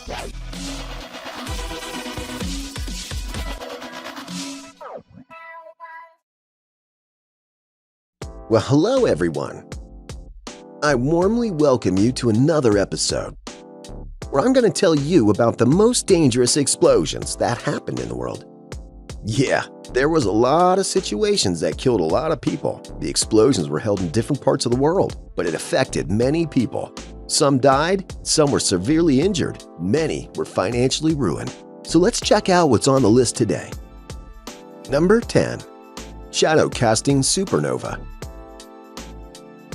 Well, hello everyone. I warmly welcome you to another episode where I'm going to tell you about the most dangerous explosions that happened in the world. Yeah, there was a lot of situations that killed a lot of people. The explosions were held in different parts of the world, but it affected many people. Some died, some were severely injured, many were financially ruined. So let's check out what's on the list today. Number 10. Shadow Casting Supernova.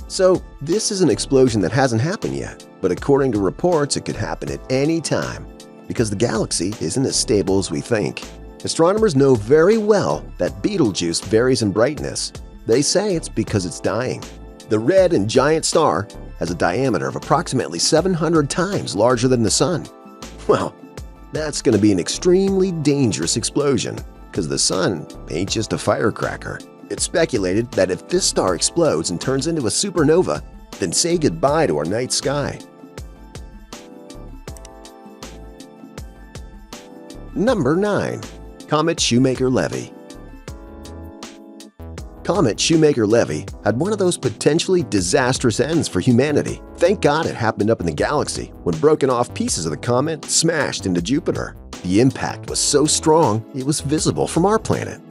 So, this is an explosion that hasn't happened yet, but according to reports, it could happen at any time because the galaxy isn't as stable as we think. Astronomers know very well that Betelgeuse varies in brightness. They say it's because it's dying. The red and giant star has a diameter of approximately 700 times larger than the Sun. Well, that's going to be an extremely dangerous explosion because the Sun ain't just a firecracker. It's speculated that if this star explodes and turns into a supernova, then say goodbye to our night sky. Number 9. Comet Shoemaker-Levy. Comet Shoemaker-Levy had one of those potentially disastrous ends for humanity. Thank God it happened up in the galaxy when broken off pieces of the comet smashed into Jupiter. The impact was so strong it was visible from our planet.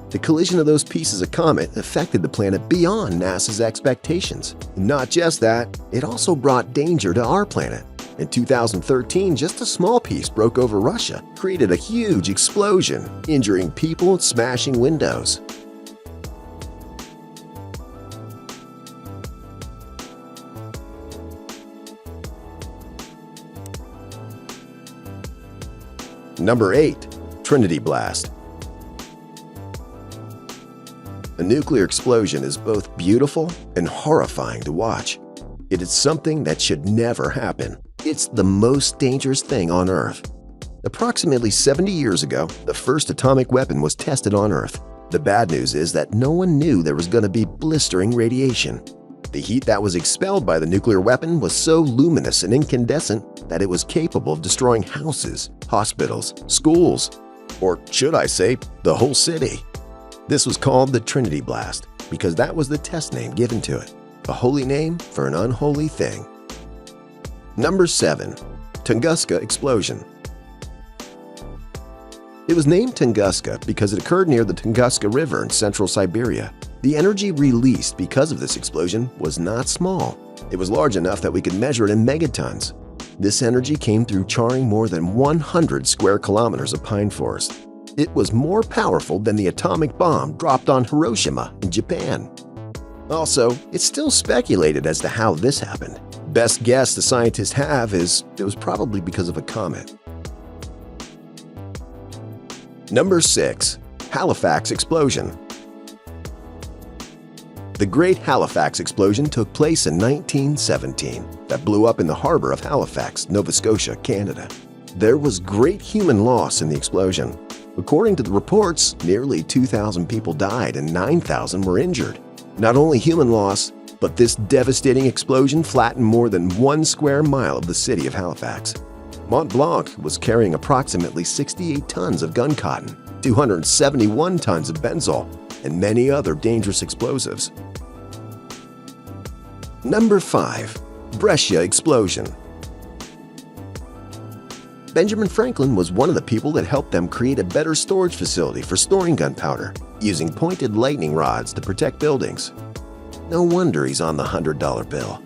The collision of those pieces of comet affected the planet beyond NASA's expectations. And not just that, it also brought danger to our planet. In 2013, just a small piece broke over Russia, created a huge explosion, injuring people and smashing windows. Number 8. Trinity Blast. A nuclear explosion is both beautiful and horrifying to watch. It is something that should never happen. It's the most dangerous thing on Earth. Approximately 70 years ago, the first atomic weapon was tested on Earth. The bad news is that no one knew there was going to be blistering radiation. The heat that was expelled by the nuclear weapon was so luminous and incandescent that it was capable of destroying houses, hospitals, schools, or should I say, the whole city. This was called the Trinity Blast because that was the test name given to it, a holy name for an unholy thing. Number 7. Tunguska Explosion. It was named Tunguska because it occurred near the Tunguska River in central Siberia. The energy released because of this explosion was not small. It was large enough that we could measure it in megatons. This energy came through charring more than 100 square kilometers of pine forest. It was more powerful than the atomic bomb dropped on Hiroshima in Japan. Also, it's still speculated as to how this happened. Best guess the scientists have is it was probably because of a comet. Number 6. Halifax Explosion. The Great Halifax Explosion took place in 1917 that blew up in the harbor of Halifax, Nova Scotia, Canada. There was great human loss in the explosion. According to the reports, nearly 2,000 people died and 9,000 were injured. Not only human loss, but this devastating explosion flattened more than 1 square mile of the city of Halifax. Mont Blanc was carrying approximately 68 tons of gun cotton, 271 tons of benzol, and many other dangerous explosives. Number 5. Brescia Explosion. Benjamin Franklin was one of the people that helped them create a better storage facility for storing gunpowder, using pointed lightning rods to protect buildings. No wonder he's on the $100 bill.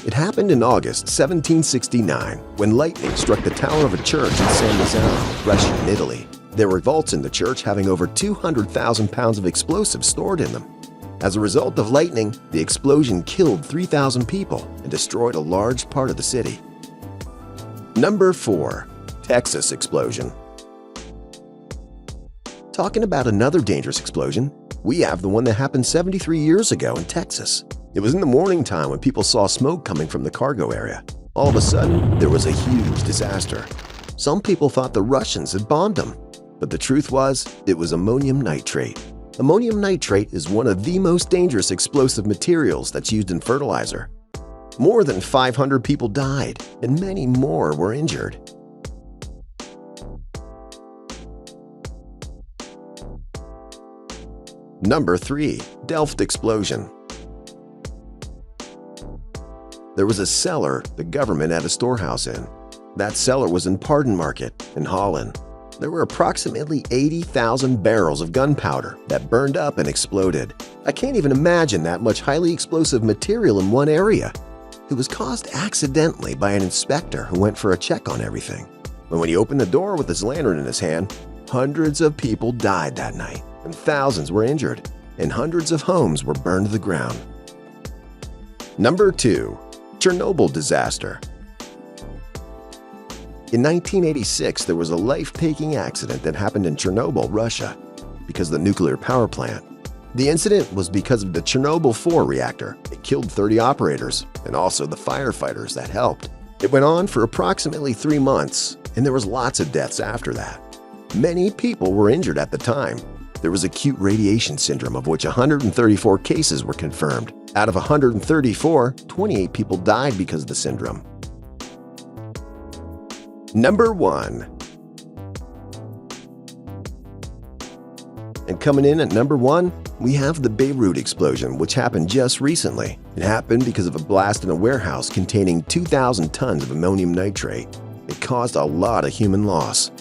It happened in August 1769 when lightning struck the tower of a church in San Mazzaro, Brescia, in Italy. There were vaults in the church having over 200,000 pounds of explosives stored in them. As a result of lightning, the explosion killed 3,000 people and destroyed a large part of the city. Number 4. Texas Explosion. Talking about another dangerous explosion, we have the one that happened 73 years ago in Texas. It was in the morning time when people saw smoke coming from the cargo area. All of a sudden, there was a huge disaster. Some people thought the Russians had bombed them, but the truth was, it was ammonium nitrate. Ammonium nitrate is one of the most dangerous explosive materials that's used in fertilizer. More than 500 people died, and many more were injured. Number 3. Delft explosion. There was a cellar the government had a storehouse in. That cellar was in Pardon Market in Holland. There were approximately 80,000 barrels of gunpowder that burned up and exploded. I can't even imagine that much highly explosive material in one area. It was caused accidentally by an inspector who went for a check on everything. And when he opened the door with his lantern in his hand, hundreds of people died that night, and thousands were injured, and hundreds of homes were burned to the ground. Number 2. Chernobyl disaster. In 1986, there was a life-taking accident that happened in Chernobyl, Russia, because of the nuclear power plant. The incident was because of the Chernobyl 4 reactor. It killed 30 operators and also the firefighters that helped. It went on for approximately 3 months, and there was lots of deaths after that. Many people were injured at the time. There was acute radiation syndrome, of which 134 cases were confirmed. Out of 134, 28 people died because of the syndrome. Number 1. And coming in at number 1, we have the Beirut explosion, which happened just recently. It happened because of a blast in a warehouse containing 2,000 tons of ammonium nitrate. It caused a lot of human loss.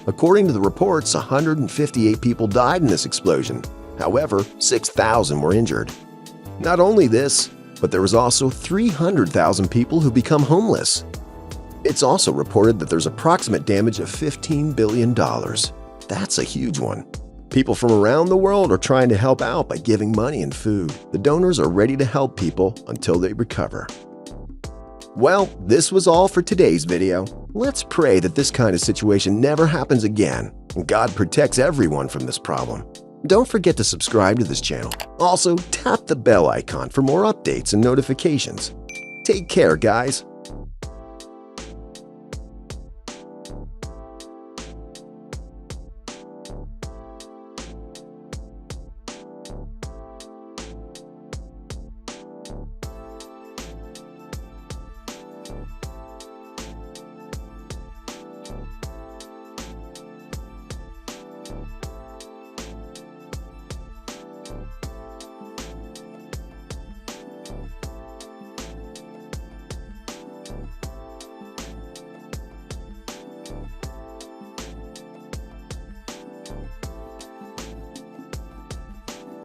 According to the reports, 158 people died in this explosion. However, 6,000 were injured. Not only this, but there was also 300,000 people who become homeless. It's also reported that there's approximate damage of $15 billion. That's a huge one. People from around the world are trying to help out by giving money and food. The donors are ready to help people until they recover. Well, this was all for today's video. Let's pray that this kind of situation never happens again, and God protects everyone from this problem. Don't forget to subscribe to this channel. Also, tap the bell icon for more updates and notifications. Take care, guys.